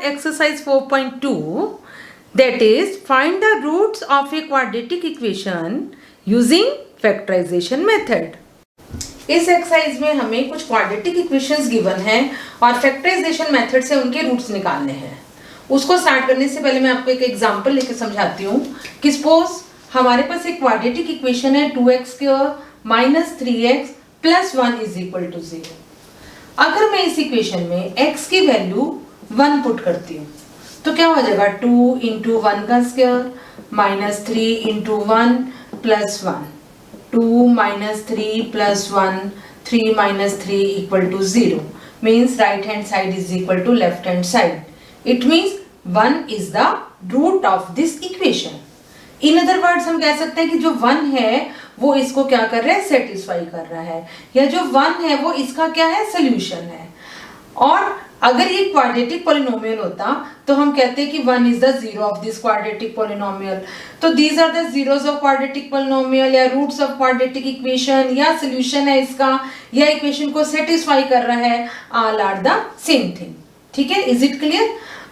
exercise 4.2, that is find the roots of a quadratic equation using factorization method. इस exercise में हमें कुछ quadratic equations given हैं और फैक्टराइजेशन मेथड से उनके रूट्स निकालने हैं. उसको स्टार्ट करने से पहले मैं आपको एक एग्जांपल लेके समझाती हूँ कि सपोज हमारे पास एक क्वाड्रेटिक इक्वेशन है 2x² - 3x + 1 = 0. अगर मैं इस इक्वेशन में x की वैल्यू 1 पुट करती हूँ तो क्या हो जाएगा 2 × 1 का square - 3 × 1 + 1. 2 - 3 + 1, 3 - 3 = 0. Means right hand side is equal to left hand side. It means 1 is the root of this equation. In other words हम कह सकते हैं कि जो 1 है वो इसको क्या कर रहा है, सेटिस्फाई कर रहा है, या जो 1 है वो इसका क्या है, सोल्यूशन है. और अगर ये क्वाड्रेटिक पॉलिनोमियल होता तो हम कहते हैं कि 1 is the zero of this quadratic polynomial. तो these are the zeros of quadratic polynomial या roots of quadratic equation या solution है इसका या इक्वेशन को सेटिस्फाई कर रहा है. all are the same thing. ठीक है, is it clear?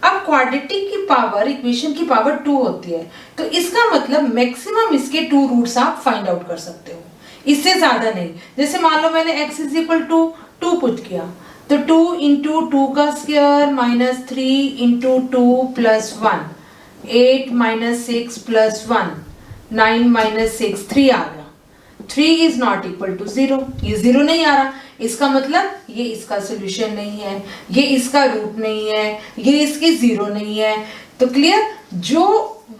अब क्वाड्रेटिक की पावर इक्वेशन की पावर 2 होती है तो इसका मतलब मैक्सिमम इसके 2 रूट्स आप फाइंड आउट कर सकते हो, इससे ज्यादा नहीं. जैसे मान लो मैंने x = 2 पुट किया तो 2 × 2 का स्क्वायर - 3 × 2 + 1, 8 - 6 + 1, 9 - 6, 3 आ गया. 3 is not equal to 0. ये 0 नहीं आ रहा, इसका मतलब ये इसका सोल्यूशन नहीं है, ये इसका रूट नहीं है, ये इसकी 0 नहीं है. तो क्लियर, जो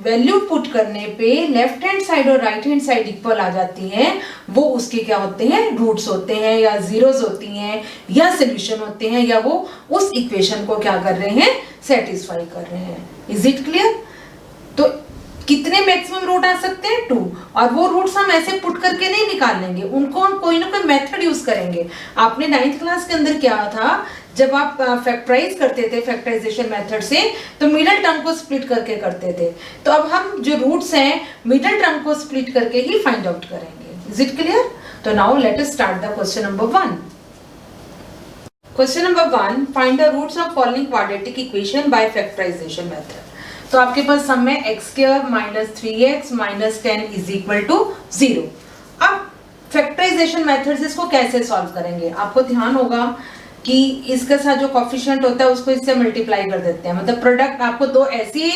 वैल्यू पुट करने पे लेफ्ट हैंड साइड और राइट हैंड साइड इक्वल आ जाती हैं वो उसके क्या होते हैं, रूट्स होते हैं या जीरोस होती हैं या सोल्यूशन होते हैं या वो उस इक्वेशन को क्या कर रहे हैं, सेटिस्फाई कर रहे हैं. Is it clear? तो कितने मैक्सिमम रूट आ सकते हैं, 2. और वो रूट्स हम ऐसे पुट करके नहीं निकाल लेंगे, उनको हम कोई ना कोई मेथड यूज करेंगे. आपने 9th क्लास के अंदर क्या था, जब आप फैक्टराइज करते थे फैक्टराइजेशन मेथड से तो मिडिल टर्म को स्प्लिट करके करते थे. तो अब हम जो रूट्स हैं मिडिल टर्म को स्प्लिट करके ही फाइंड आउट करेंगे. Is it clear? तो now let us start the question number 1. Question number 1, find the roots of following quadratic equation by factorization method. तो आपके पास सम में x² - 3x - 10 = 0. अब फैक्टराइजेशन मेथड से इसको कैसे सॉल्व करेंगे, आपको ध्यान होगा कि इसके साथ जो कोफिशिएंट होता है उसको इससे मल्टीप्लाई कर देते हैं. मतलब प्रोडक्ट, आपको 2 ऐसे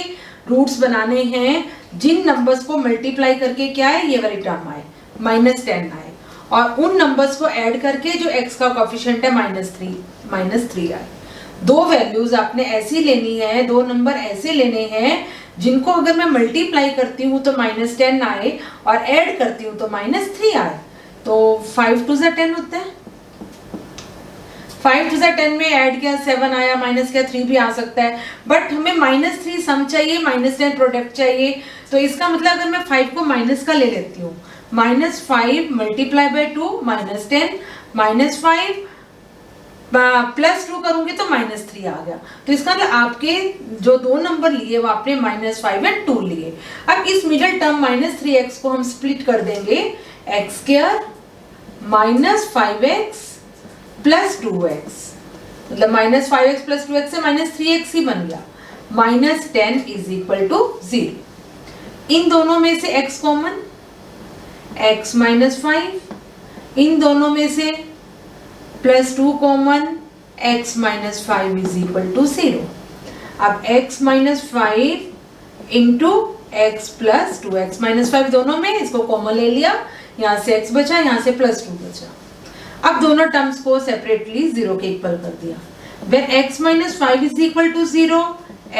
रूट्स बनाने हैं जिन नंबर्स को मल्टीप्लाई करके क्या है, ये वाली टर्म आए -10 आए, और उन नंबर्स को ऐड करके जो x का कोफिशिएंट है -3 आए. 2 वैल्यूज आपने ऐसी लेनी है, 2 नंबर ऐसे लेने हैं जिनको अगर मैं मल्टीप्लाई करती हूँ तो -10 आए और ऐड करती हूँ तो -3 आए. तो 5 × 2 = 10 होते हैं. 5 × 2 = 10 में ऐड किया 7 आया, माइनस किया 3 भी आ सकता है, बट हमें -3 सम चाहिए, -10 प्रोडक्ट चाहिए. तो इसका मतलब अगर मैं 5 को माइनस का ले लेती हूँ, -5 × 2 -10, -5 +2 करूंगी तो -3 आ गया. तो इसका मतलब आपके जो 2 नंबर लिए वो आपने -5 और 2 लिए. अब इस मिडिल टर्म -3x को हम स्प्लिट कर देंगे, x² - 5x + 2x, मतलब -5x + 2x से -3x ही बन गया. -10 = 0. इन दोनों में से x कॉमन, x - 5, इन दोनों में से +2 कॉमन, x - 5 = 0. अब x - 5 × x + 2, x - 5 दोनों में, इसको कॉमन ले लिया, यहाँ से x बचा, यहाँ से +2 बचा. अब दोनों टर्म्स को सेपरेटली 0 के इक्वल कर दिया. When x - 5 = 0,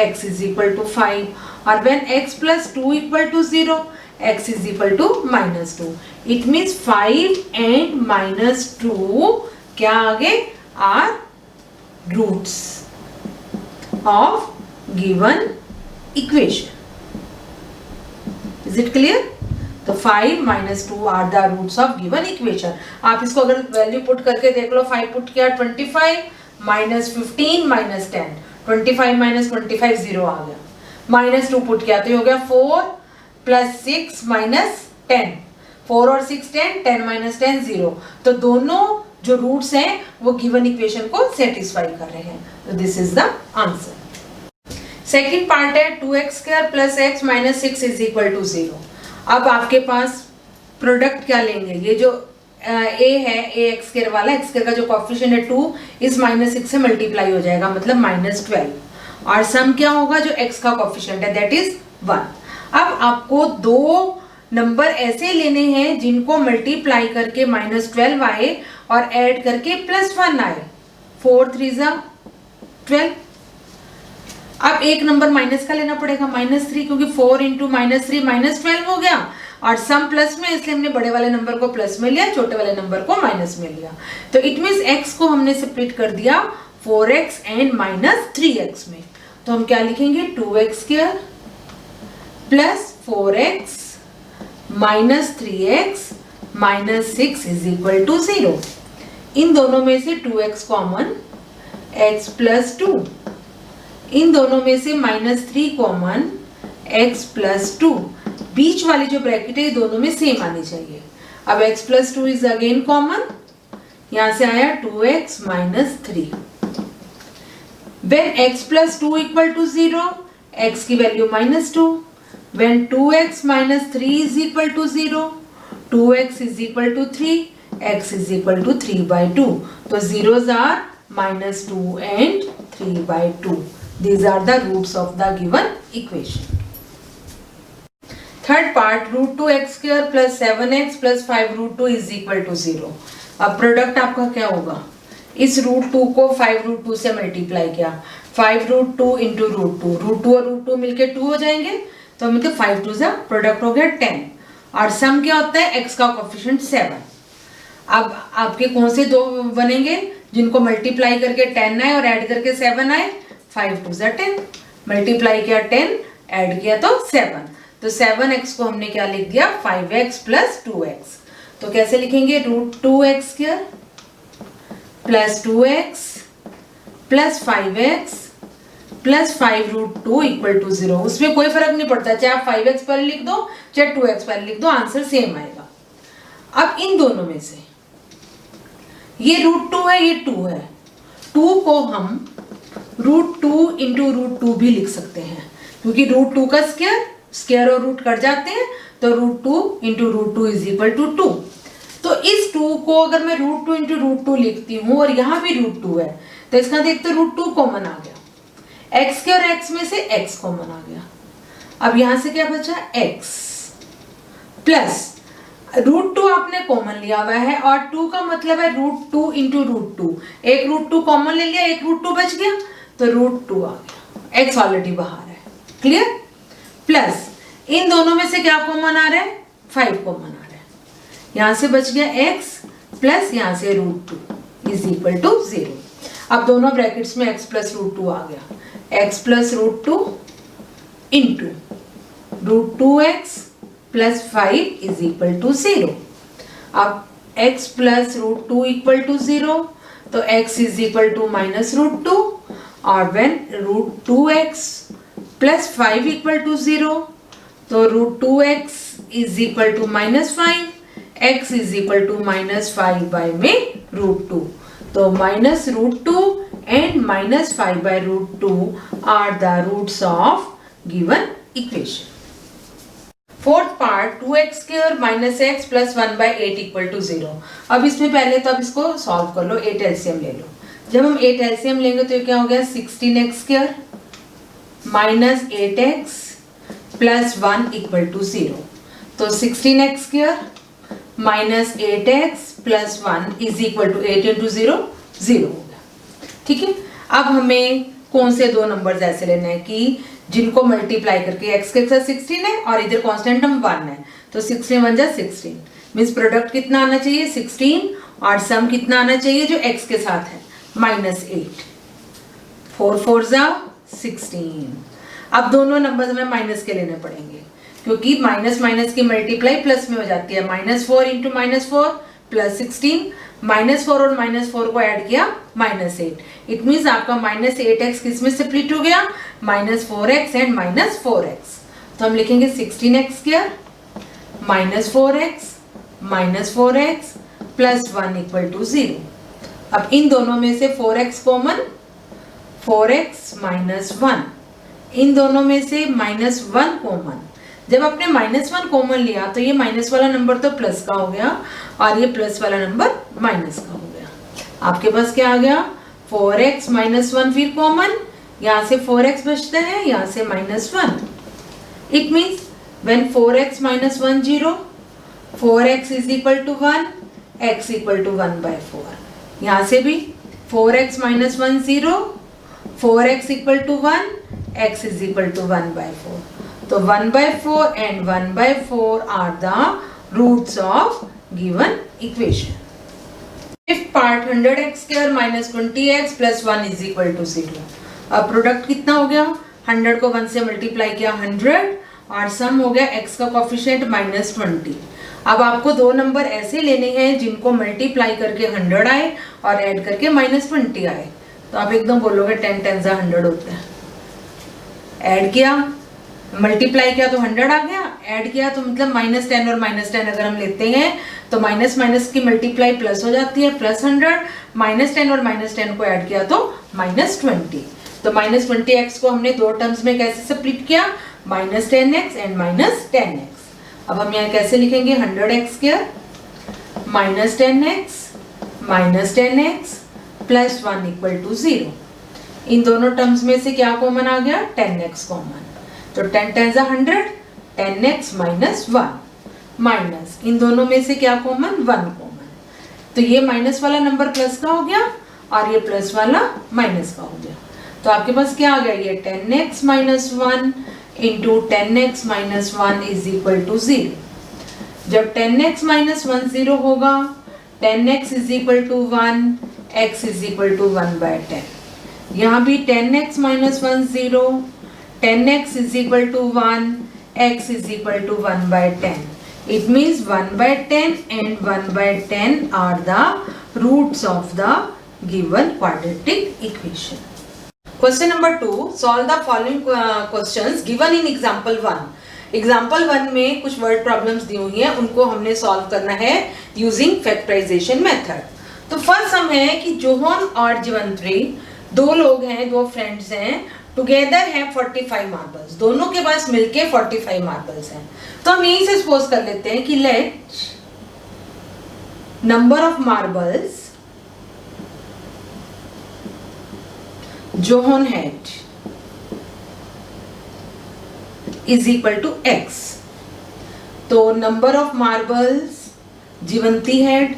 x = 5, और when x + 2 = 0, x = -2. It means 5 and -2 क्या आगे, are roots of given equation. Is it clear? तो 5 - 2 are the roots of given equation. आप इसको अगर वैल्यू पुट करके देख लो, 5 पुट किया 25 - 15 - 10, 25 - 25 0 आ गया. -2 पुट किया तो ये हो गया 4 + 6 - 10, 4 और 6 10, 10 - 10 0. तो दोनों जो रूट्स हैं वो गिवन इक्वेशन को सेटिस्फाई कर रहे हैं. तो this is the answer. Second part है 2x² plus x minus 6 is equal to 0। अब आपके पास प्रोडक्ट क्या लेंगे, ये जो a है ax² वाला, x² का जो कोफिशिएंट है 2 इस माइनस 6 से मल्टीप्लाई हो जाएगा, मतलब -12, और सम क्या होगा, जो x का कोफिशिएंट है दैट इज 1। अब आपको दो नंबर ऐसे लेने हैं जिनको मल्टीप्लाई करके -12 आए और ऐड करके +1 आए, 4 3 जा 12। अब एक नंबर माइनस का लेना पड़ेगा -3, क्योंकि 4 इंटू -3 -12 हो गया, और सम प्लस में, इसलिए हमने बड़े वाले नंबर को प्लस में लिया, छोटे वाले नंबर को माइनस में लिया। तो इट मीन्स x को हमने स्प्लिट कर दिया 4x एंड -3x में। तो हम क्या लिखेंगे, 2x² plus 4x minus 3x minus 6 is equal to 0। इन दोनों में से 2x कॉमन, x प्लस 2, इन दोनों में से -3 कॉमन, x प्लस 2, बीच वाली जो ब्रैकेट है दोनों में सेम आनी चाहिए। अब x plus 2 is again common, यहां से आया 2x minus 3। When x plus 2 equal to 0, x की value -2। When 2x minus 3 is equal to 0, 2x is equal to 3, x is equal to 3/2. तो zeros are -2 and 3/2. These are the roots of the given equation. Third part, √2x² plus 7x plus 5√2 is equal to 0. अब product आपका क्या होगा, इस √2 को 5√2 से multiply किया, 5√2 into √2, √2 और √2 मिलके 2 हो जाएंगे, तो मिलके 5 2 से प्रोडक्ट हो गया 10, और सम क्या होता है, x का कोफिशिएंट 7। अब आपके कौन से दो बनेंगे, जिनको मल्टीप्लाई करके 10 आए और ऐड करके 7 आए, 5 2 से 10, मल्टीप्लाई किया 10, ऐड किया तो 7, तो 7x को हमने क्या लिख दिया, 5x प्लस 2x। तो कैसे लिखेंगे, √2x² plus 2x plus 5x plus 5√2 equal to 0। उसमें कोई फर्क नहीं पड़ता, चाहे आप 5x पहले लिख दो चाहे 2x पहले लिख दो, आंसर सेम आएगा। अब इन दोनों में से ये √2 है, ये 2 है, 2 को हम √2 इंटू √2 भी लिख सकते हैं, क्योंकि √2 का स्क्वायर और रूट कट जाते हैं, तो √2 इंटू √2 इज इक्वल टू 2। तो इस 2 को अगर मैं √2 इंटू √2 लिखती हूँ और यहाँ भी √2 है, तो इसका देखते √2 कॉमन आ गया, x के और x में से x कॉमन आ गया। अब यहां से क्या बचा, x प्लस √2 आपने कॉमन लिया हुआ है, और 2 का मतलब है √2 इंटू √2, एक √2 कॉमन ले लिया, एक √2 बच गया, तो √2 आ गया, x ऑलरेडी बाहर है, क्लियर। प्लस इन दोनों में से क्या कॉमन आ रहा है, 5 कॉमन आ रहा है, यहां से बच गया x प्लस यहां से √2 इज इक्वल टू 0। अब दोनों ब्रैकेट्स में x प्लस √2 आ गया, x plus √2 into √2x plus 5 is equal to 0। अब x प्लस √2 इक्वल टू 0, तो x इज इक्वल टू -√2, और when √2x plus 5 equal to 0, तो √2x is equal to -5, x is equal to -5 by में √2, तो -√2 and -5/√2 are the roots of given equation. Fourth part, 2x² minus x plus 1/8 equal to 0. अब इसमें पहले तो अब इसको सॉल्व कर लो, 8 एलसीएम ले लो। जब हम 8 एलसीएम लेंगे तो क्या हो गया, 16x² minus 8x plus 1 equal to 0. तो 16x² minus 8x plus 1 is equal to 8 into 0, 0 हो गया, ठीक है। अब हमें कौन से दो नंबर्स ऐसे लेने हैं कि जिनको मल्टीप्लाई करके x के साथ 16 है और इधर कांस्टेंट टर्म 1 है, तो 16 1 जा 16, मींस प्रोडक्ट कितना आना चाहिए 16, और सम कितना आना चाहिए जो x के साथ है -8, 4 4 जा 16। अब दोनों नंबर्स हमें माइनस के लेने पड़ेंगे, क्योंकि माइनस माइनस की मल्टीप्लाई प्लस में हो जाती है, -4 इंटू -4 प्लस 16, -4 और -4 को ऐड किया -8, इट मीन्स आपका -8x किस में स्प्लिट हो गया, -4x एंड -4x। तो हम लिखेंगे 16x² -4x 4x plus 1 equal to 0। अब इन दोनों में से 4x कॉमन, 4x -1, इन दोनों में से -1 कॉमन, जब आपने -1 कॉमन लिया तो ये माइनस वाला नंबर तो प्लस का हो गया और ये प्लस वाला नंबर माइनस का हो गया। आपके पास क्या आ गया 4x -1 फिर कॉमन, यहाँ से 4x बचता है, यहाँ से -1। It means when 4x - 1 0, 4x is equal to 1, x equal to 1/4। यहाँ से भी 4x - 1 0, 4x equal to 1, x is equal to 1/4। तो 1/4 and 1/4 are the roots of given equation। Fifth part 100x² - 20x + 1 is equal to 0। अब product कितना हो गया, 100 को 1 से मल्टीप्लाई किया 100 और सम हो गया x का कोफिशिएंट -20। अब आपको दो नंबर ऐसे लेने हैं जिनको मल्टीप्लाई करके 100 आए और ऐड करके -20 आए। तो आप एकदम बोलोगे 10 10 × 100 होता है। ऐड किया, मल्टीप्लाई किया तो 100 आ गया, ऐड किया तो मतलब -10 और -10 अगर हम लेते हैं तो माइनस माइनस की मल्टीप्लाई प्लस हो जाती है, +100, -10 और -10 को ऐड किया तो -20। तो -20x को हमने दो टर्म्स में कैसे स्प्लिट किया, -10x एंड -10x। अब हम यहाँ कैसे लिखेंगे 100x² -10x -10x + 1 = 0। इन दोनों टर्म्स में से क्या कॉमन आ गया 10x कॉमन। तो 10 10 × 100, 10x - 1 माइनस इन दोनों में से क्या कॉमन 1 कॉमन। तो ये माइनस वाला नंबर प्लस का हो गया और ये प्लस वाला माइनस का हो गया। तो आपके पास क्या आ गया, ये 10x - 1 × 10x - 1 = 0। जब 10x - 1 0 होगा, 10x = 1, x = 1/10। यहाँ भी 10x - 1 0, 10x = 1, x = 1/10। It means 1/10 and 1/10 are the roots of the given quadratic equation. Question number 2. Solve the following questions given in example 1. Example 1 में कुछ word problems दी हुई हैं, उनको हमने solve करना है using factorization method. तो फर्स्ट सम है कि जोहन और जीवंत्री दो लोग हैं, दो फ्रेंड्स हैं, टुगेदर है 45 मार्बल्स, दोनों के पास मिलके 45 मार्बल्स हैं। तो हम यहीं से सपोज कर लेते हैं कि let number of marbles Johan had is equal to x। तो number of marbles Jeevanti had,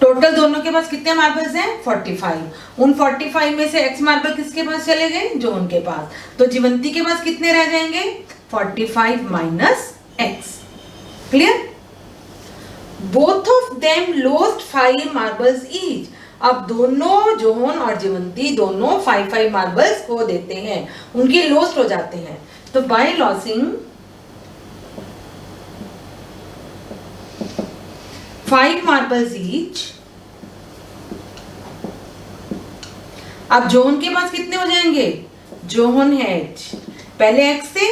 total दोनों के पास कितने मार्बल्स हैं 45। उन 45 में से x मार्बल किसके पास चले गए, जोहन के पास। तो जीवंती के पास कितने रह जाएंगे 45 - x। Clear. Both of them lost 5 marbles each. अब दोनों जोहन और जीवंती दोनों 5 मार्बल्स खो देते हैं, उनके लॉस्ट हो जाते हैं। तो बाय लॉसिंग 5 मार्बल्स ईच, अब जोहन के पास कितने हो जाएंगे, जोहन हैड पहले x थे,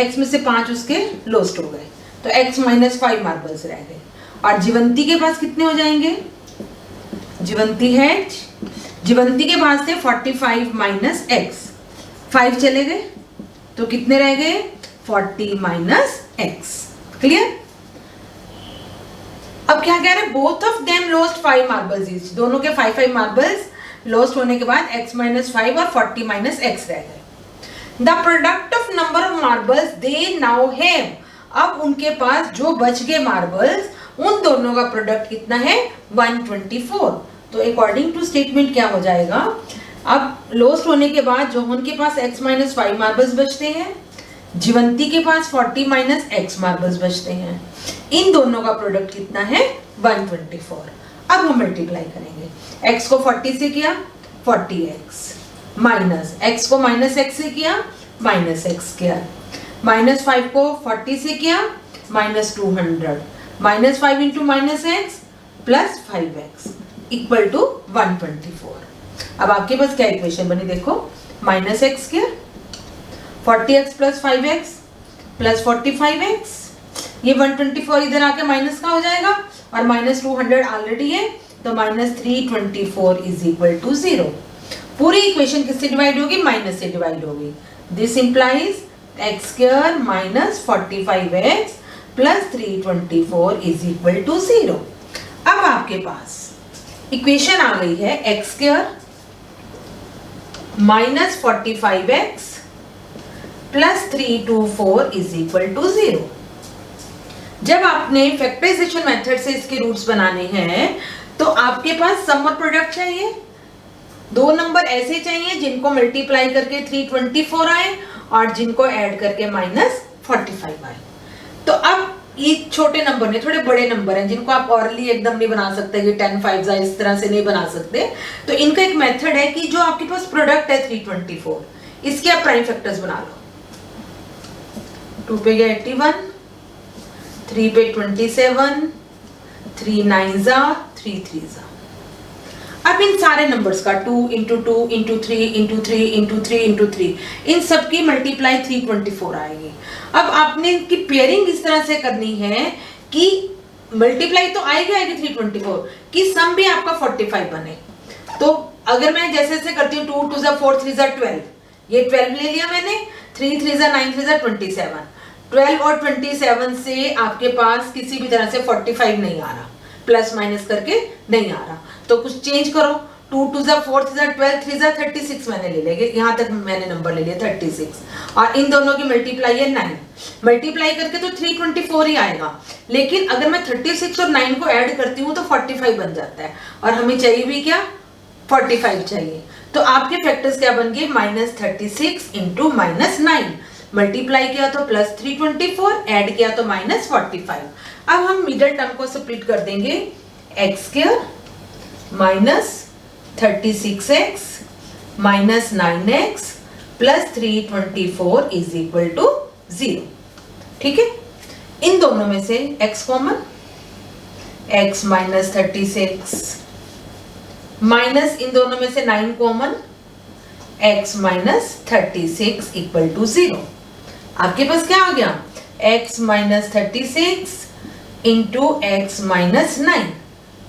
x में से 5 उसके लॉस्ट हो गए, तो x - 5 मार्बल्स रह गए। और जीवंती के पास कितने हो जाएंगे, जीवंती हैड, जीवंती के पास थे 45 - x, 5 चले गए तो कितने रह गए 40 - x। क्लियर। अब क्या कह रहे हैं, both of them lost 5 marbles each, दोनों के 5 मार्बल्स लॉस्ट होने के बाद x - 5 और 40 - x रह गए। The product of number of marbles they now have, अब उनके पास जो बच गए मार्बल्स उन दोनों का प्रोडक्ट कितना है 124। तो अकॉर्डिंग टू स्टेटमेंट क्या हो जाएगा, अब लॉस्ट होने के बाद जोहन के पास x - 5 मार्बल्स बचते हैं, जीवंती के पास 40 - x मार्बल्स बचते हैं, इन दोनों का प्रोडक्ट कितना है 124। अब हम मल्टीप्लाई करेंगे, x को 40 से किया 40x माइनस x को -x से किया -x², -5 को 40 से किया -200, -5 × -x + 5x = 124। अब आपके पास क्या इक्वेशन बनी देखो, -x², 40x + 5x + 45x, ये 124 इधर आके माइनस का हो जाएगा और -200 ऑलरेडी है, तो -324 = 0। पूरी इक्वेशन किससे डिवाइड होगी? माइनस से डिवाइड होगी। This implies x square minus 45x plus 324 is equal to 0। अब आपके पास इक्वेशन आ गई है x square minus 45x plus 324 is equal to 0। जब आपने फैक्टराइजेशन मेथड से इसके रूट्स बनाने हैं तो आपके पास सम और प्रोडक्ट चाहिए। दो नंबर ऐसे चाहिए जिनको मल्टीप्लाई करके 324 आए और जिनको ऐड करके माइनस 45 आए। तो अब ये छोटे नंबर नहीं, थोड़े बड़े नंबर हैं जिनको आप ऑरली एकदम नहीं बना सकते कि 10 5 इस तरह से नहीं बना सकते। तो इनका एक मेथड है कि जो आपके पास प्रोडक्ट है 324, इसके आप प्राइम फैक्टर्स बना लो। 2 पे गया 81, 3 पे 27, 3 9 जा 3 3 जा। अब इन सारे नंबर्स का 2 into 2 into 3 into 3 into 3 into 3 इन सबकी मल्टीप्लाई 324 आएगी। अब आपने इनकी पेयरिंग इस तरह से करनी है कि मल्टीप्लाई तो आएगी 324 कि सम भी आपका 45 बने। तो अगर मैं जैसे से करती हूँ 2 2 जा 4 3 जा 12, ये 12 ले लिया मैंने, 3 3 जा 9 3 जा 27, 12 और 27 से आपके पास किसी भी तरह से 45 नहीं आ रहा, प्लस माइनस करके नहीं आ रहा। तो कुछ चेंज करो, 2 2 जा 4 3 जा 12 3 जा 36 मैंने ले लेंगे, यहाँ तक मैंने नंबर ले लिया 36 और इन दोनों की मल्टीप्लाई है 9। मल्टीप्लाई करके तो 324 ही आएगा, लेकिन अगर मैं 36 और 9 को ऐड करती हूँ तो 45 बन जाता है और हमें चाहिए भी क्या? 45 चाहिए। तो आपके फैक्टर्स क्या बन गए? माइनस 36 इंटू माइनस 9, मल्टीप्लाई किया तो प्लस 324, ऐड किया तो माइनस 45। अब हम मिडल टर्म को स्प्लिट कर देंगे, x square minus 36x minus 9x plus 324 is equal to 0। ठीक है, इन दोनों में से x common, x minus 36 minus इन दोनों में से 9 common, x minus 36 equal to 0। आपके पास क्या आ गया? x minus 36 into x minus 9,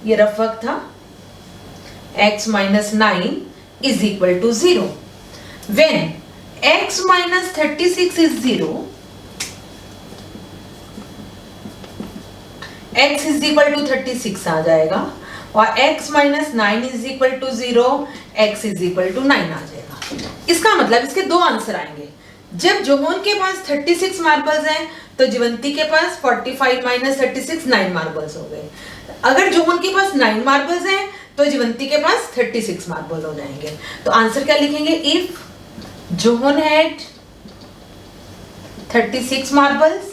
ये रफ वर्क था, x minus 9 is equal to 0. When x minus 36 is 0, x is equal to 36 आ जाएगा और x minus 9 is equal to 0, x is equal to 9 आ जाएगा। इसका मतलब इसके दो आंसर आएंगे। जब जोहोन के पास 36 मार्बल्स हैं तो जीवंती के पास 45 माइनस 36 9 मार्बल्स हो गए। अगर जोहोन के पास 9 मार्बल्स हैं तो जीवंती के पास 36 मार्बल हो जाएंगे। तो आंसर क्या लिखेंगे? If Johan had 36 marbles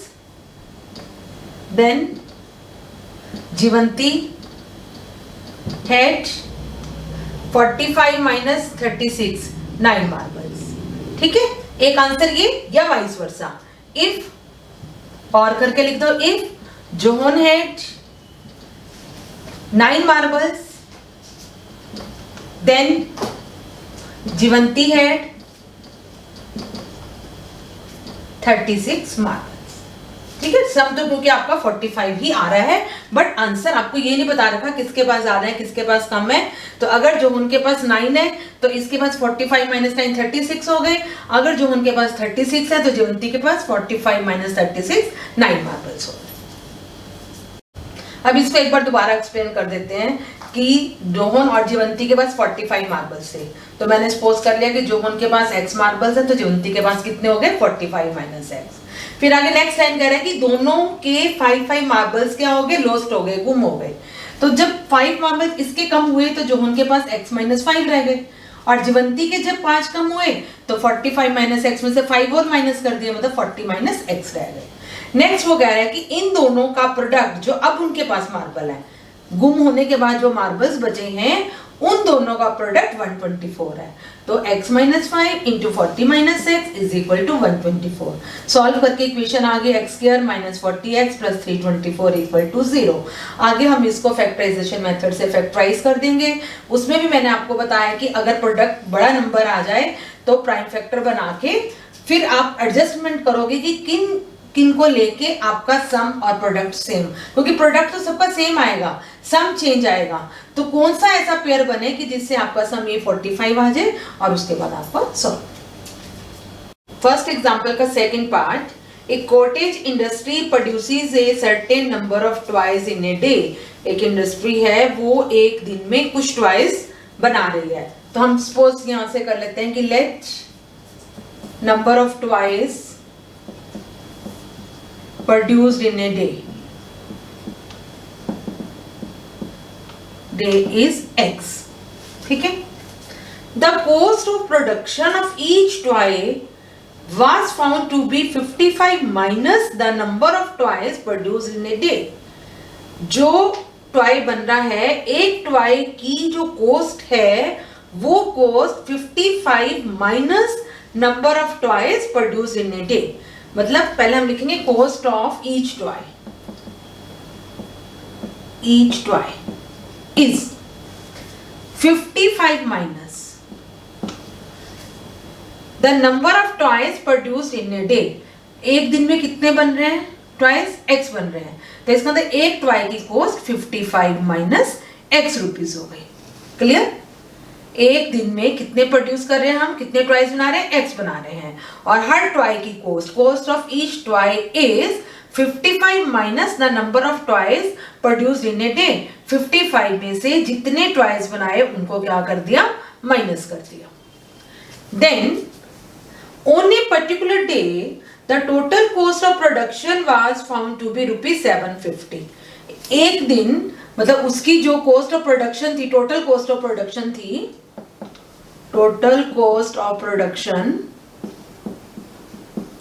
then Jeevanti had 45 minus 36 9 marbles. ठीक है, एक आंसर ये या वाइस वर्सा। इफ और करके लिख दो, if Johan had 9 marbles then जीवंती had 36 marbles। ठीक है, सम तो क्योंकि आपका 45 ही आ रहा है, बट आंसर आपको ये नहीं बता रखा किसके पास ज्यादा है किसके पास कम है। तो अगर जो उनके पास 9 है तो इसके पास 45 माइनस 9 36 हो गए। अगर जो उनके पास 36 है तो जीवंती के पास 45 माइनस 36 9 मार्बल्स हो गए। अब इसको एक बार दोबारा एक्सप्लेन कर देते हैं कि जोहन और जीवंती के पास 45 मार्बल्स थे। तो मैंने सपोज कर लिया कि जोहन के पास x मार्बल्स है तो जीवंती के पास कितने हो गए? 45 माइनस x। फिर आगे नेक्स्ट लाइन कह रहा है कि दोनों के 5 मार्बल्स क्या हो गए? लॉस्ट हो गए, गुम हो गए। तो जब 5 मार्बल्स इसके कम हुए तो जोहन के पास x माइनस 5 रह गए और जीवंती के जब 5 कम हुए तो 45 माइनस x में से 5 और माइनस कर दिया, मतलब 40 माइनस x रह गए। नेक्स्ट वो कह रहा है कि इन दोनों का प्रोडक्ट जो अब उनके पास मार्बल है, गुम होने के बाद जो मार्बल्स बचे हैं उन दोनों का प्रोडक्ट 124 है। तो x minus 5 into 40 minus x is equal to 124। Solve करके इक्वेशन आ गई x square minus 40x plus 324 equal to 0। आगे हम इसको फैक्टराइजेशन मेथड से फैक्टराइज कर देंगे। उसमें भी मैंने आपको बताया कि अगर प्रोडक्ट बड़ा नंबर आ जाए तो प्राइम फैक्टर बना के फिर आप एडजस्टमेंट करोगे कि किन किनको लेके आपका सम और प्रोडक्ट सेम, क्योंकि प्रोडक्ट तो सबका सेम आएगा, सम चेंज आएगा, तो कौन सा ऐसा पेयर बने कि जिससे आपका सम ये 45 आ जाए और उसके बाद आपका सॉल्व। फर्स्ट एग्जांपल का second part, A cottage industry produces a certain number of toys in a day. एक इंडस्ट्री है, वो एक दिन में कुछ टॉयज बना रही है। तो हम सपोज यहां से कर लेते हैं कि let number of toys produced in a day is x, ठीक है। The cost of production of each toy was found to be 55 minus the number of toys produced in a day। जो toy बन रहा है, एक toy की जो cost है वो cost 55 minus number of toys produced in a day. मतलब पहले हम लिखेंगे cost of each toy, each toy is 55 minus the number of toys produced in a day. एक दिन में कितने बन रहे हैं टॉयज? x बन रहे हैं, तो इसका मतलब एक टॉय की कॉस्ट 55 माइनस x रुपीज हो गई। क्लियर? एक दिन में कितने प्रोड्यूस कर रहे हैं हम, कितने टॉयज बना रहे हैं? x बना रहे हैं, और हर टॉय की cost of each toy is 55 minus the number of toys produced in a day. 55 में से जितने टॉयज बनाए उनको क्या कर दिया? माइनस कर दिया। Then on a particular day the total cost of production was found to be ₹750। एक दिन मतलब उसकी जो कॉस्ट ऑफ प्रोडक्शन थी, टोटल कॉस्ट ऑफ प्रोडक्शन थी, total cost of production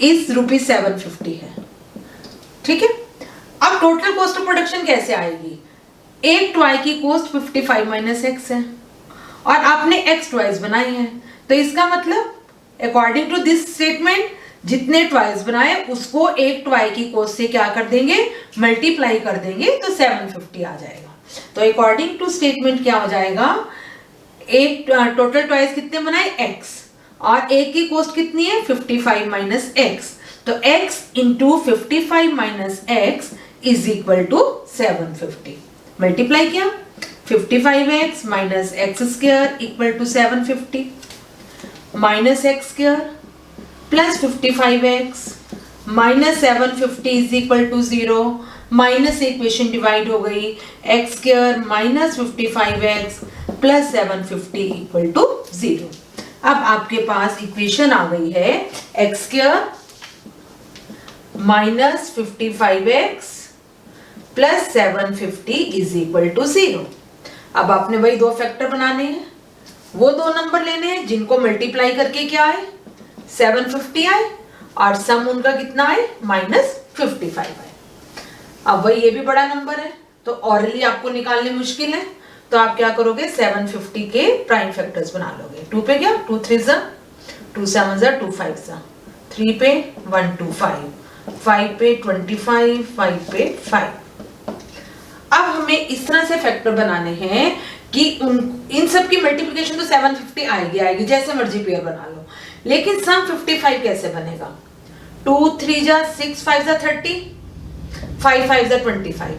is ₹750 है, ठीक है। अब टोटल कॉस्ट ऑफ प्रोडक्शन कैसे आएगी? एक टॉय की कॉस्ट 55 माइनस x है और आपने x टॉयज बनाई है, तो इसका मतलब अकॉर्डिंग टू दिस स्टेटमेंट जितने टॉयज बनाए उसको एक टॉय की कॉस्ट से क्या कर देंगे? मल्टीप्लाई कर देंगे, तो 750 आ जाएगा। तो अकॉर्डिंग टू स्टेटमेंट क्या हो जाएगा? एक टोटल टॉयज कितने बनाए? x, और एक की कॉस्ट कितनी है? 55 माइनस x, तो x into 55 minus x is equal to 750। Multiply किया, 55x minus x square equal to 750 minus x square plus 55x minus 750 is equal to 0, minus equation divide हो गई, x square minus 55x plus 750 equal to 0। अब आपके पास equation आ गई है x square minus 55x plus 750 is equal to 0। अब आपने वही दो फैक्टर बनाने हैं, वो दो नंबर लेने हैं जिनको मल्टीप्लाई करके क्या आए? 750 आए, और सम उनका कितना आए? माइनस 55 आए। अब वही ये भी बड़ा नंबर है, तो ऑरली आपको निकालने मुश्किल है, तो आप क्या करोगे? 750 के प्राइम फैक्टर्स बना लोगे। 2 पे क्या? 2 3 जा, 2 7 जा, 2 5 जा, 3 पे 1 2 5, 5 पे 25, 5 पे 5। अब हमें इस तरह से फैक्टर बनाने हैं कि इन सब की मल्टीप्लिकेशन तो 750 आएगी, जैसे मर्जी पेयर बना लो, लेकिन सम 55 कैसे बनेगा? 2 3 जा 6, 5 जा 30, 5 5 जा 25।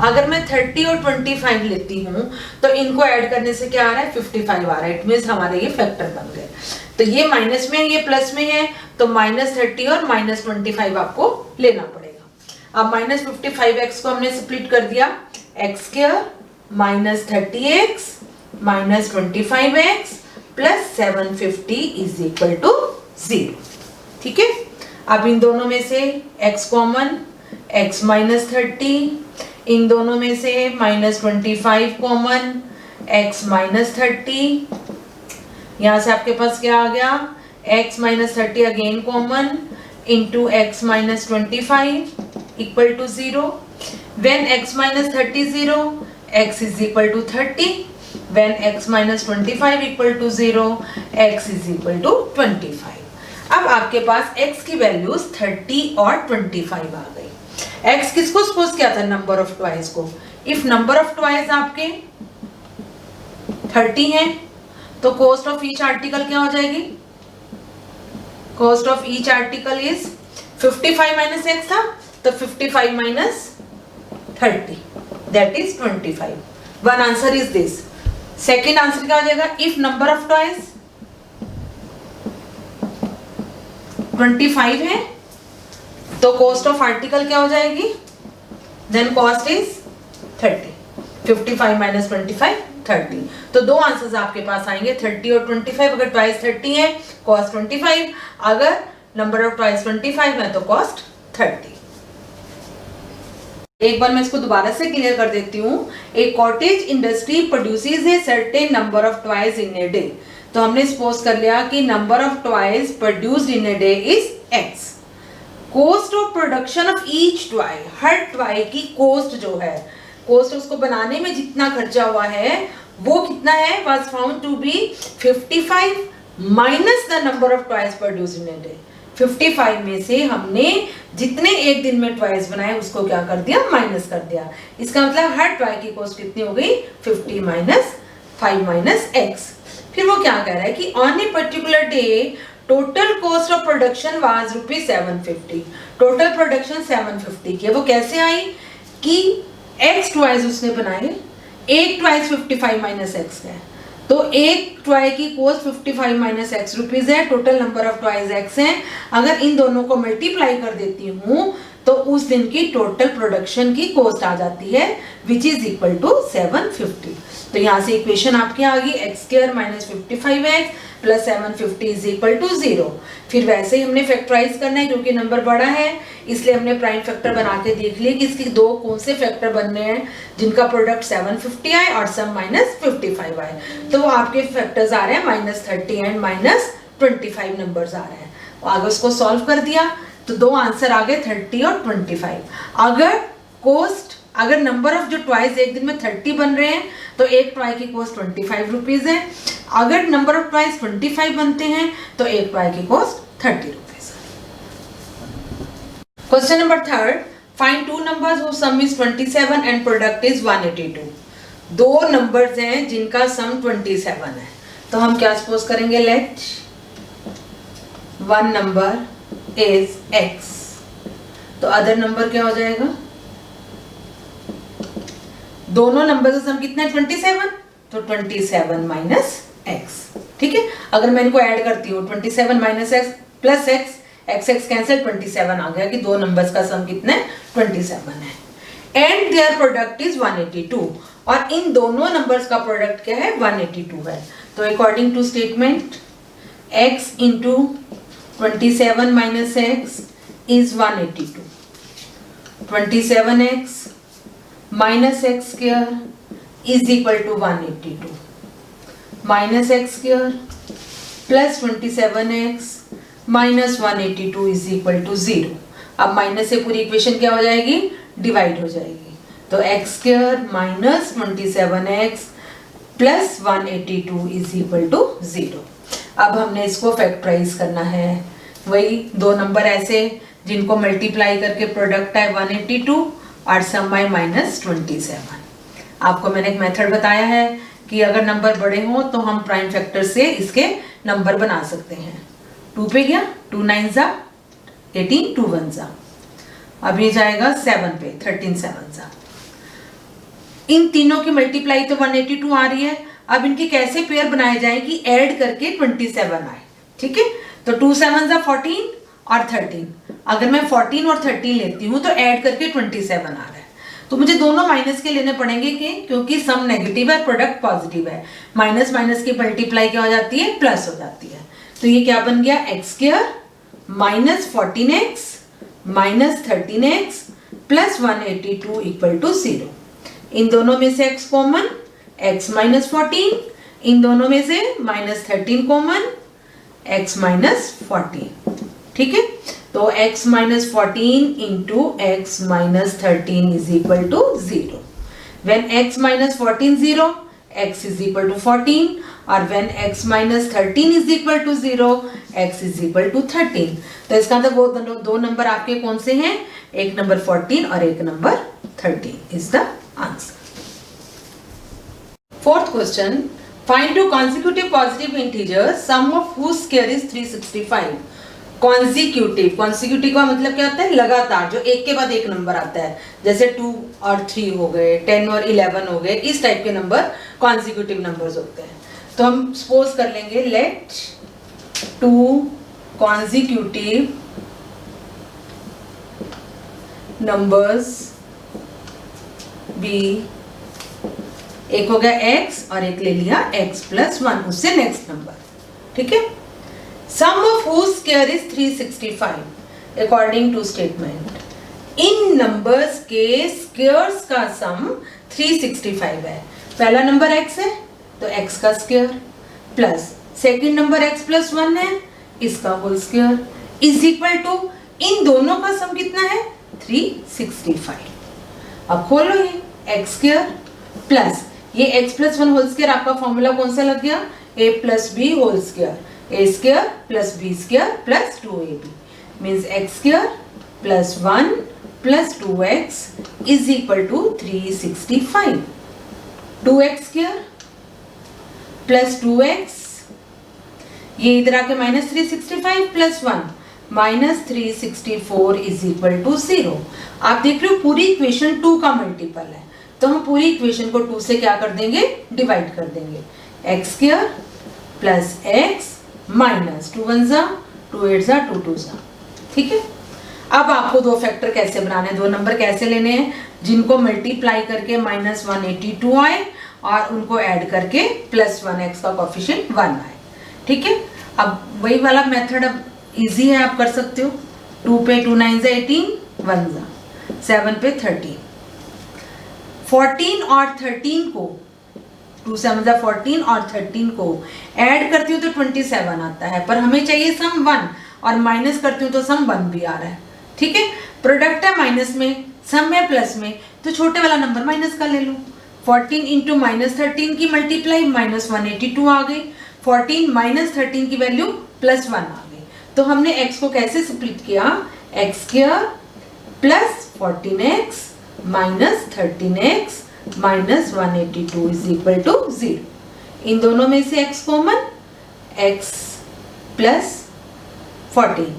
अगर मैं 30 और 25 लेती हूँ तो इनको ऐड करने से क्या आ रहा है? 55 आ रहा है। इट मीन्स हमारे ये फैक्टर बन गए। तो ये माइनस में है, ये प्लस में है, तो माइनस 30 और माइनस 25 आपको लेना पड़ेगा। अब माइनस 55x को हमने स्प्लिट कर दिया, x square minus 30x minus 25x plus 750 is equal to 0, ठीक है। अब इन दोनों में से x कॉमन, x माइनस 30, इन दोनों में से माइनस 25 कॉमन, x माइनस 30, यहां से आपके पास क्या आ गया? x minus 30 again common into x minus 25 equal to 0। When x minus 30 0, x is equal to 30. When x minus 25 equal to 0, x is equal to 25. अब आपके पास x की वैल्यूज 30 और 25 आ गई। x किसको सपोज किया था? नंबर ऑफ टॉयज को। If number of toys आपके 30 हैं तो कॉस्ट ऑफ ईच आर्टिकल क्या हो जाएगी? Cost of each article is 55 minus x था तो 55 minus 30 that is 25. One answer is this. Second answer क्या हो जाएगा? इफ नंबर ऑफ टॉयज 25 है तो कॉस्ट ऑफ आर्टिकल क्या हो जाएगी? Then cost is 30. 55 माइनस 25 30. तो दो आंसर्स आपके पास आएंगे 30 और 25. अगर ट्वाइस 30 है कॉस्ट 25, अगर नंबर ऑफ ट्वाइस 25 है तो कॉस्ट 30. एक बार मैं इसको दोबारा से क्लियर कर देती हूँ. A cottage industry produces a certain number of toys in a day. तो हमने सपोज कर लिया कि number of toys produced in a day is x. Cost of production of each toy, हर टॉय की कॉस्ट जो है, कॉस्ट उसको बनाने में जितना खर्चा हुआ है वो कितना है? Was found to be 55 minus the number of toys produced in a day. 55 में से हमने जितने एक दिन में टॉयज बनाए उसको क्या कर दिया? माइनस कर दिया. इसका मतलब हर टॉय की कॉस्ट कितनी हो गई? 50 माइनस 5 माइनस x. फिर वो क्या कह रहा है कि on a particular day total cost of production was rupees 750. Total production 750 की. वो कैसे आई कि x टॉयज उसने बनाए, एक टॉयज 55 माइनस एक्स है, तो एक टॉय की कॉस्ट 55 माइनस एक्स रुपीज है. Total number of toys x है. अगर इन दोनों को मल्टीप्लाई कर देती हूँ तो उस दिन की टोटल प्रोडक्शन की कॉस्ट आ जाती है विच इज इक्वल टू 750. तो यहाँ से इक्वेशन आपकी आ गई x square minus 55x plus 750 is equal to 0. फिर वैसे ही हमने फैक्टराइज करना है क्योंकि नंबर बड़ा है, इसलिए हमने प्राइम फैक्टर बना के देख लिया कि इसके दो कौन से फैक्टर बनने हैं जिनका प्रोडक्ट 750 आए और सम माइनस 55 आए. तो आपके फैक्टर्स आ रहे हैं -30 एंड -25 नंबर्स आ रहे हैं. आगे उसको सॉल्व कर दिया तो दो आंसर आ गए 30 और 25. अगर नंबर ऑफ जो टॉयज एक दिन में 30 बन रहे हैं तो एक टॉय की कॉस्ट 25 रुपीज है. अगर नंबर ऑफ टॉयज 25 बनते हैं तो एक टॉय की cost 30 rupees. Question number 3, find two numbers who some is 27 and product is 182. दो नंबर्स हैं जिनका सम 27 है. तो हम क्या सपोज करेंगे? Let one number is x, तो अदर नंबर क्या हो जाएगा? दोनों नंबर का सम कितना है? 27. तो 27 माइनस x. ठीक है. अगर मैं इनको ऐड करती हूँ 27 minus x plus x cancel 27 आ गया कि दो नंबर्स का सम कितना है? 27 है. And their product is 182. और इन दोनों नंबर्स का प्रोडक्ट क्या है? 182 है. तो according to statement x into 27 minus x is 182. 27x minus x square is equal to 182. Minus x square plus 27x minus 182 is equal to 0. अब माइनस से पूरी इक्वेशन क्या हो जाएगी? डिवाइड हो जाएगी. तो x square minus 27x plus 182 is equal to 0. अब हमने इसको फैक्टराइज करना है. वही दो नंबर ऐसे जिनको मल्टीप्लाई करके प्रोडक्ट है 182 और सम है -27. आपको मैंने एक मेथड बताया है कि अगर नंबर बड़े हो तो हम प्राइम फैक्टर से इसके नंबर बना सकते हैं. 2 पे गया, 2 9 जा 18, 2 1 जा. अब ये जाएगा 7 पे, 13 7 जा. इन तीनों की मल्टीप्लाई तो 182 आ रही है. अब इनके कैसे पेयर बनाए जाए कि ऐड करके 27 आए. ठीक है. तो 2 7 जा 14 और 13. अगर मैं 14 और 13 लेती हूँ तो ऐड करके 27 आ रहा है. तो मुझे दोनों माइनस के लेने पड़ेंगे क्योंकि सम नेगेटिव है, प्रोडक्ट पॉजिटिव है. माइनस माइनस की मल्टीप्लाई क्या हो जाती है? प्लस हो जाती है. तो ये क्या बन गया? X square minus 14x minus 13x plus 182 equal to 0. इन दोनों में से x कॉमन, x माइनस 14. इन दोनों में से माइनस 13 कॉमन, x माइनस 14. ठीक है. तो x minus 14 into x minus 13 is equal to 0. When x minus 14 0, x is equal to 14. और when x minus 13 is equal to 0, x is equal to 13. तो इसका मतलब वो दो नंबर आपके कौन से हैं? एक नंबर 14 और एक number 13 is the answer. Fourth question. Find two consecutive positive integers, sum of whose square is 365. Consecutive, consecutive का मतलब क्या होता है, लगातार, जो एक के बाद एक नंबर आता है, जैसे 2 और 3 हो गए, 10 और 11 हो गए, इस टाइप के नंबर कॉन्जिक्यूटिव नंबर्स होते हैं। तो हम सपोज कर लेंगे लेट 2 कॉन्जिक्यूटिव नंबर्स बी, एक हो गया x और एक ले लिया x प्लस 1, उससे नेक्स्ट नंबर, ठीक है। Sum of whose square is 365 according to statement, इन नंबर्स के स्क्वायर्स का सम 365 है। पहला नंबर x है तो x का square plus second number x plus 1 है, इसका whole square is equal to, इन दोनों का सम कितना है 365। अब खोलो ये x स्क्वायर प्लस ये x प्लस 1 होल स्क्वायर, आपका फॉर्मूला कौन सा लग गया, a plus b whole square, a square plus b square plus 2ab means x square plus 1 plus 2x is equal to 365। 2x square plus 2x, ये इधर आके minus 365 plus 1 minus 364 is equal to 0। आप देख रहे हो पूरी equation 2 का multiple है, तो हम पूरी इक्वेशन को 2 से क्या कर देंगे, डिवाइड कर देंगे। X square plus x minus 2 1 जा 2 8 जा 2 2 जा, ठीक है। अब आपको दो फैक्टर कैसे बनाने हैं, दो नंबर कैसे लेने हैं, जिनको मल्टीप्लाई करके माइनस 182 आए और उनको ऐड करके प्लस 1x का कोफिशिएंट 1 आए, ठीक है। अब वही वाला मेथड अब इजी है, आप कर सकते हो। 2 पे 2 9 जा 18, 1 जा 7 पे 13, 14 और 13 को 2 7 जा 14 और 13 को ऐड करती हूँ तो 27 आता है, पर हमें चाहिए सम 1 और माइनस करती हूँ तो सम 1 भी आ रहा है, ठीक है। प्रोडक्ट है माइनस में, सम है प्लस में, तो छोटे वाला नंबर माइनस का ले लो। 14 इंटू माइनस 13 की मल्टीप्लाई माइनस 182 आ गई, 14 माइनस 13 की वैल्यू प्लस 1 आ गई। तो हमने x को कैसे स्प्लिट किया, x square plus 14x minus 13x minus 182 is equal to 0। इन दोनों में से x कॉमन, x प्लस 14,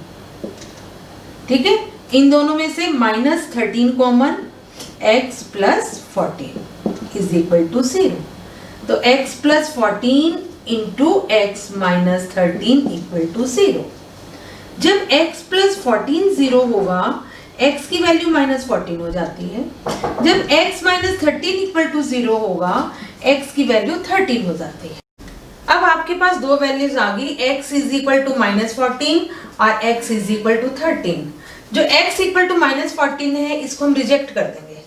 ठीक है। इन दोनों में से minus 13 common, x plus 14 is equal to 0। तो x plus 14 into x minus 13 equal to 0। जब x प्लस 14 0 होगा, x की वैल्यू माइनस 14 हो जाती है। जब x माइनस 13 इक्वल टू 0 होगा, x की वैल्यू 13 हो जाती है। अब आपके पास दो वैल्यूज आ गई, x is equal to minus 14 और x इज इक्वल टू 13। जो x इक्वल टू माइनस 14 है, इसको हम रिजेक्ट कर देंगे,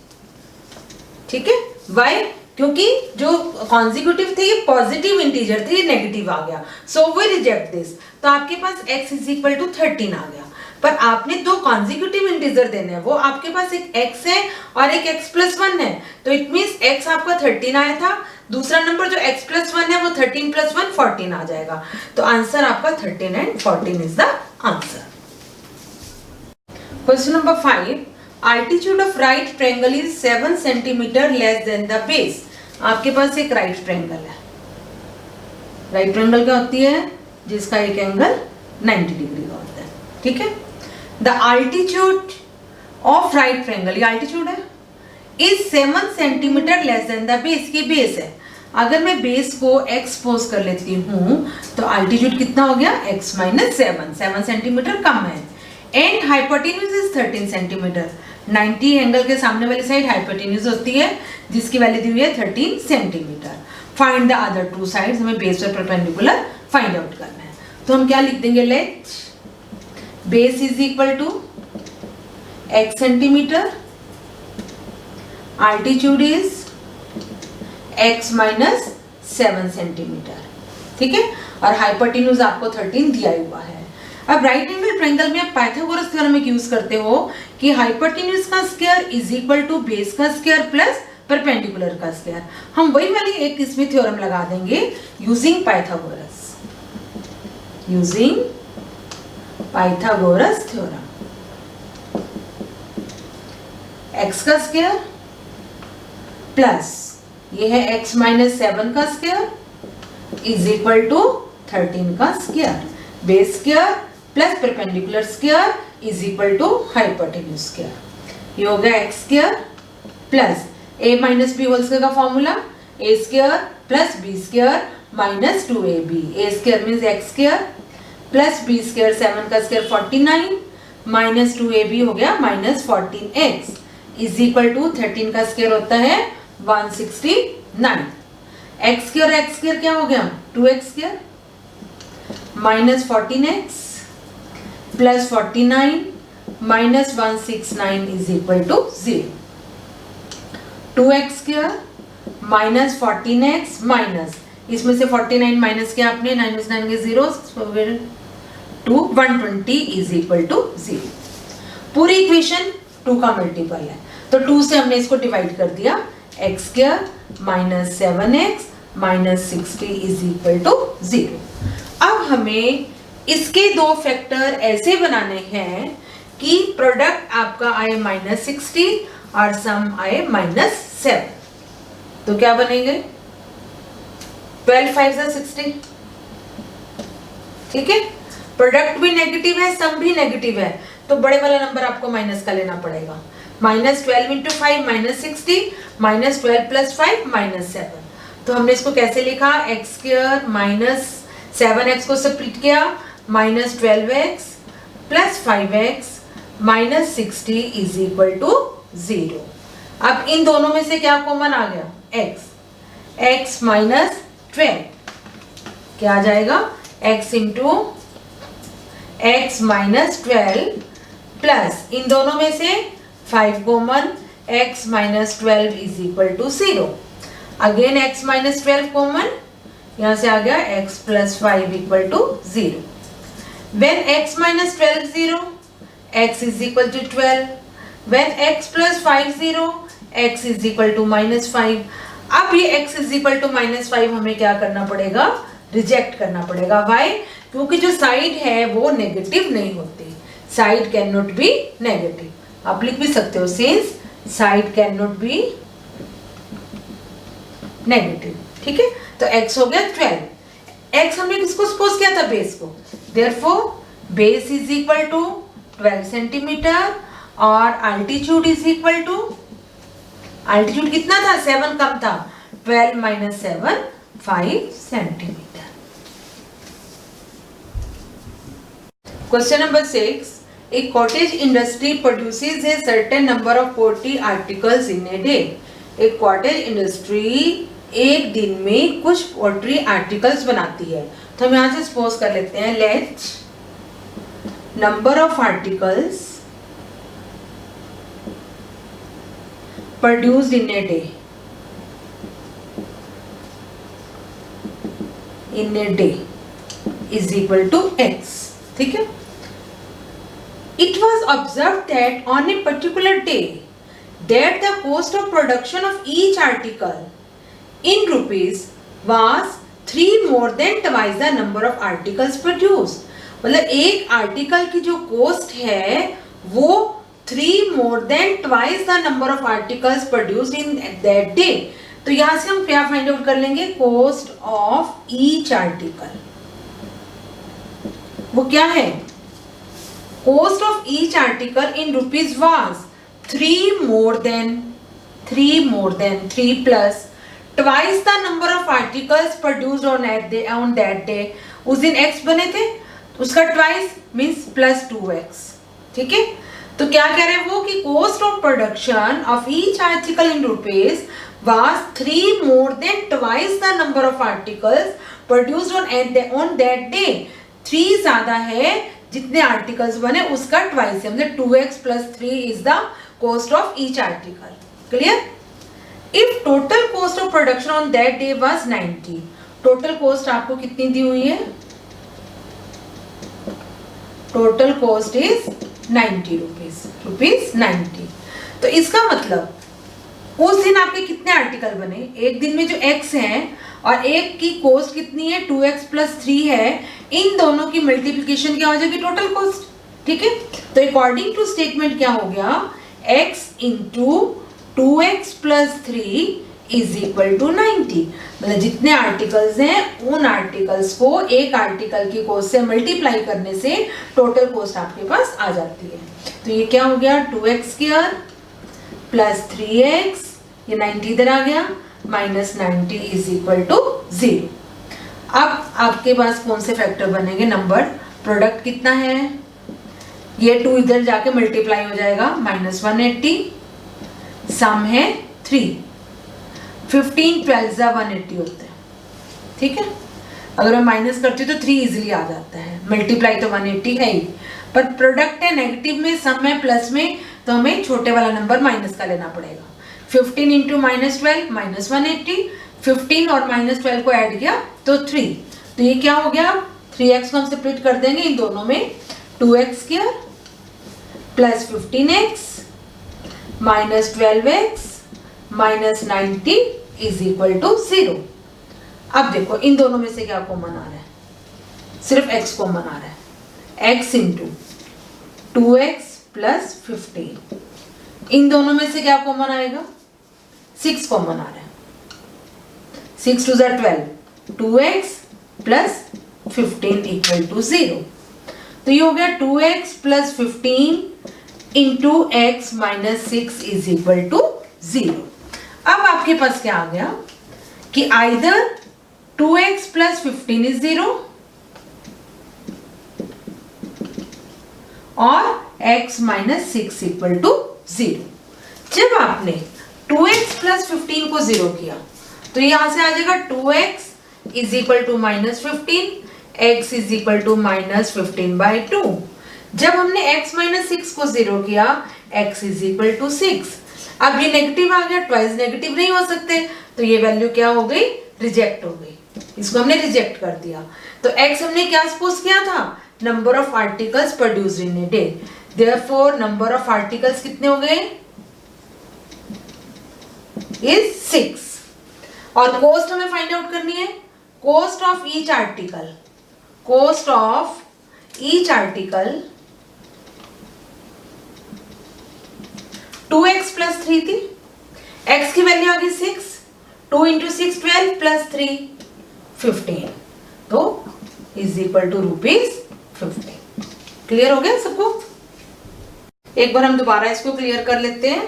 ठीक है। वाई? क्योंकि जो कॉन्जिक्यूटिव थे ये पॉजिटिव इंटीजर थे, ये नेगेटिव आ गया, सो वी रिजेक्ट दिस। तो आपके पास x इज इक्वल टू 13 आ गया, पर आपने दो कॉन्जिक्यूटिव इंटीजर देने हैं, वो आपके पास एक x है और एक x प्लस 1 है, तो इट मीन्स x आपका 13 आया था, दूसरा नंबर जो x प्लस 1 है वो 13 प्लस 1 14 आ जाएगा। तो आंसर आपका 13 and 14 is the answer. Question number 5, altitude of right triangle is 7 centimeter less than the base। आपके पास एक राइट ट्रायंगल है। राइट ट्रायंगल क्या होती है, जिसका एक एंगल 90 डिग्री का होता है, ठीक है। The altitude of right triangle, ये altitude है, is 7 centimetre less than the base, की बेस है। अगर मैं बेस को x पोज कर लेती हूँ तो altitude कितना हो गया, x माइनस 7 सेंटीमीटर कम है। And hypotenuse is 13 centimetre. 90 angle के सामने वाली साइड हाइपोटेन्यूज होती है, जिसकी वैल्यू दी हुई है 13 centimetre. Find the other two sides, हमें बेस और परपेंडिकुलर फाइंड आउट करना है। तो हम क्या लिख देंगे, let base is equal to x centimetre, altitude is x minus 7 centimetre, ठीक है। और हाइपोटेन्यूज आपको 13 दिया हुआ है। अब राइट एंगल ट्रायंगल में आप पाइथागोरस थ्योरम में यूज करते हो कि हाइपोटेन्यूज का square is equal to base का स्क्वायर प्लस परपेंडिकुलर का स्क्वायर। हम वही वाली एक इसमें थ्योरम लगा देंगे using Pythagoras, using Pythagoras theorem. x का स्क्वायर प्लस ये है x माइनस 7 का स्क्वायर इज इक्वल टू 13 का square, base square plus perpendicular square is equal to hypotenuse square. ये हो गया x square plus a minus b whole square का formula a square plus b square minus 2ab. A square means x square plus b square 7 का square 49 minus 2ab हो गया minus 14x is equal to 13 का square होता है 169. X square क्या हो गया 2x square minus 14x plus 49 minus 169 is equal to 0. 2x square minus 14x minus इसमें से 49 माइनस किया आपने 9 में 9 के 0 टू 120 इज इक्वल टू 0. पूरी इक्वेशन 2 का मल्टीपल है तो 2 से हमने इसको डिवाइड कर दिया. X square minus 7x minus 60 is equal to 0. अब हमें इसके दो फैक्टर ऐसे बनाने हैं कि प्रोडक्ट आपका आए माइनस 60 और सम आए माइनस 7. तो क्या बनेंगे 12 5 60. ठीक है, प्रोडक्ट भी नेगेटिव है सम भी नेगेटिव है तो बड़े वाला नंबर आपको माइनस का लेना पड़ेगा. Minus 12 into 5 minus 60 minus 12 plus 5 minus 7. तो हमने इसको कैसे लिखा एक्स स्क्वायर माइनस 7x को सब्ट्रैक्ट किया minus 12x plus 5x minus 60 is equal to 0. अब इन दोनों में से क्या कॉमन आ गया x माइनस 12 क्या आ जाएगा x into x minus 12 plus इन दोनों में से 5 common x minus 12 is equal to 0. Again x minus 12 common यहां से आ गया x plus 5 equal to 0. When x minus 12 0, x is equal to 12. When x plus 5 0, x is equal to minus 5. अब ये x is equal to minus 5 हमें क्या करना पड़ेगा रिजेक्ट करना पड़ेगा. Why? क्योंकि जो साइड है वो नेगेटिव नहीं होती. Side can not be negative. आप लिख भी सकते हो since side can not be negative. ठीक है, तो x हो गया 12. x हमने किसको सपोज किया था बेस को. Therefore, base is equal to 12 centimetre और altitude is equal to altitude कितना था 7 कम था 12 minus 7 5 centimetre. Question number 6. A cottage industry produces a certain number of poultry articles in a day. एक cottage industry एक दिन में कुछ पोल्ट्री आर्टिकल्स बनाती है. तो हम यहां से सपोज कर लेते हैं let number of articles produced in a day is equal to x. ठीक है, it was observe that on a particular day that the cost of production of each article in rupees was 3 more than twice the number of articles produced. मतलब एक article की जो cost है वो 3 more than twice the number of articles produced in that day. तो यहां से हम क्या फाइंड आउट कर लेंगे कॉस्ट ऑफ ईच आर्टिकल. वो क्या है cost of each article in rupees was 3 more than 3 plus twice the number of articles produced on that day. उस दिन x बने थे उसका twice means plus 2x. ठीक है, तो क्या कह रहे हैं वो कि cost of production of each article in rupees was 3 more than twice the number of articles produced on that day. 3 ज्यादा है जितने आर्टिकल्स बने उसका twice है मतलब 2x plus 3 is the cost of each article. Clear? If total cost of production on that day was 90, total cost आपको कितनी दी हुई है total cost is 90 rupees 90. तो इसका मतलब उस दिन आपके कितने आर्टिकल बने एक दिन में जो x है और एक की कॉस्ट कितनी है 2x plus 3 है इन दोनों की मल्टीप्लिकेशन क्या हो जाएगी टोटल कॉस्ट. ठीक है, तो अकॉर्डिंग टू स्टेटमेंट क्या हो गया x into 2x plus 3 is equal to 90। मतलब जितने आर्टिकल्स हैं उन आर्टिकल्स को एक आर्टिकल की कॉस्ट से मल्टीप्लाई करने से टोटल कॉस्ट आपके पास आ जाती है। तो ये क्या हो गया, 2x स्क्वायर प्लस 3x, ये 90 इधर आ गया, माइनस 90 इज इक्वल टू 0। अब आपके पास कौन से फैक्टर बनेंगे, नंबर प्रोडक्ट कितना है, ये 2 इधर जाके मल्टीप्लाई हो जाएगा, माइनस 180, सम है 3, 15 12 जा 180 होते हैं, ठीक है। अगर मैं माइनस करती हूँ तो 3 इजिली आ जाता है, मल्टीप्लाई तो 180 है ही, पर प्रोडक्ट है नेगेटिव में, सम है प्लस में, तो हमें छोटे वाला नंबर माइनस का लेना पड़ेगा। 15 इंटू माइनस 12 माइनस 180, 15 और माइनस 12 को ऐड किया तो 3, तो ये क्या हो गया, 3x को हम स्प्लिट कर देंगे इन दोनों में, 2x square plus 15x minus 12x minus 90 is equal to 0। अब देखो इन दोनों में से क्या कॉमन आ रहा है, सिर्फ x कॉमन आ रहा है, x इंटू 2x प्लस 15, इन दोनों में से क्या कॉमन आएगा, 6 कॉमन आ रहा है, 6 to 12, 2x plus 15 equal to 0। तो ये हो गया 2x plus 15 into x minus 6 is equal to 0। अब आपके पास क्या आ गया कि आइदर 2x प्लस 15 इज 0 और x माइनस 6 इक्वल टू 0। जब आपने 2x प्लस 15 को 0 किया तो यहां से आ जाएगा 2x is equal to minus 15, x is equal to minus 15 by 2। जब हमने x माइनस 6 को 0 किया, x इज इक्वल टू 6। अब ये नेगेटिव आ गया, ट्वाइस नेगेटिव नहीं हो सकते, तो ये वैल्यू क्या हो गई, रिजेक्ट हो गई, इसको हमने रिजेक्ट कर दिया। तो x हमने क्या सपोज किया था, number of articles produced in a day, therefore number of articles कितने हो गए, इज 6। और कॉस्ट हमें फाइंड आउट करनी है, cost of each article, cost of each article 2x plus 3 थी, x की वैल्यू आ गई 6, 2 इंटू 6 12 प्लस 3 15, तो इज इक्वल टू ₹15। क्लियर हो गया सबको। एक बार हम दोबारा इसको क्लियर कर लेते हैं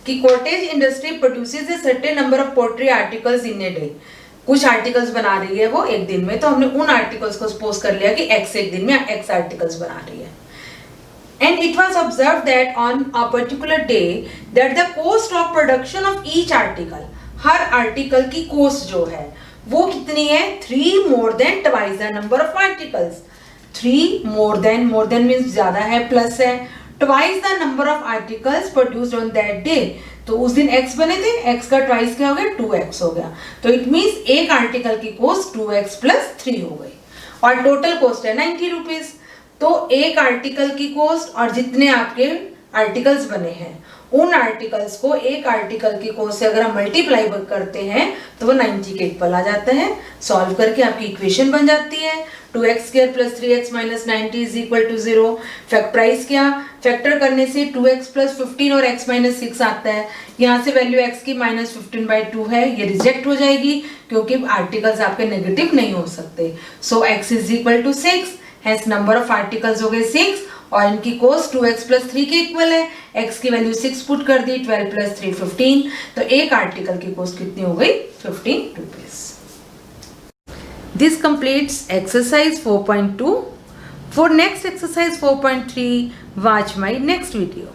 कि cottage industry produces a certain number of poultry articles in a day. कुछ आर्टिकल्स बना रही है वो एक दिन में, तो हमने उन आर्टिकल्स को सपोज कर लिया कि x एक दिन में x आर्टिकल्स बना रही है। And it was observed that on a particular day that the cost of production of each article, her article की कॉस्ट जो है वो कितनी है, 3 more than twice the number of articles। 3 more than means ज्यादा है, प्लस है, twice the number of articles produced on that day। तो उस दिन x बने थे, x का ट्वाइस क्या हो गया, 2x हो गया। तो इट मीन्स एक आर्टिकल की कॉस्ट 2x प्लस 3 हो गई और टोटल कॉस्ट है 90 रुपीज। तो एक आर्टिकल की कॉस्ट और जितने आपके आर्टिकल्स बने हैं उन आर्टिकल्स को एक आर्टिकल की कॉस्ट से अगर हम मल्टीप्लाई करते हैं तो वो 90 के इक्वल आ जाता है। सॉल्व करके आपकी इक्वेशन बन जाती है 2x square plus 3x minus 90 is equal to 0। Factorise किया, फैक्टर करने से 2x प्लस 15 और x माइनस 6 आता है। यहाँ से वैल्यू x की माइनस 15 बाई 2 है, ये रिजेक्ट हो जाएगी क्योंकि आर्टिकल्स आपके नेगेटिव नहीं हो सकते। So x is equal to 6, hence number of articles हो गए 6 और इनकी कॉस्ट 2x प्लस 3 के इक्वल है। x की वैल्यू 6 पुट कर दी, 12 प्लस 3 15, तो एक आर्टिकल की कॉस्ट कितनी हो गई, 15 rupees. This completes exercise 4.2। For next exercise 4.3 watch my next video.